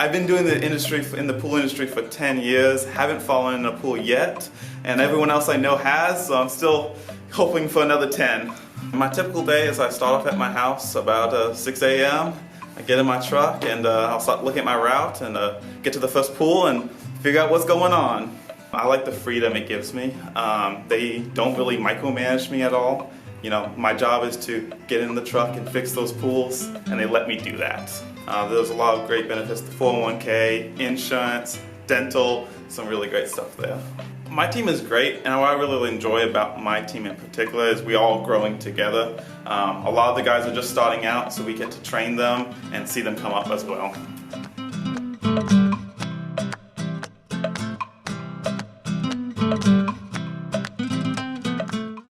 I've been doing the industry in the pool industry for 10 years, haven't fallen in a pool yet, and everyone else I know has, so I'm still hoping for another 10. My typical day is I start off at my house about 6 a.m. I get in my truck and I'll start looking at my route and get to the first pool and figure out what's going on. I like the freedom it gives me. They don't really micromanage me at all. You know, my job is to get in the truck and fix those pools, and they let me do that. There's a lot of great benefits to 401k, insurance, dental, some really great stuff there. My team is great, and what I really enjoy about my team in particular is we all growing together. A lot of the guys are just starting out, so we get to train them and see them come up as well.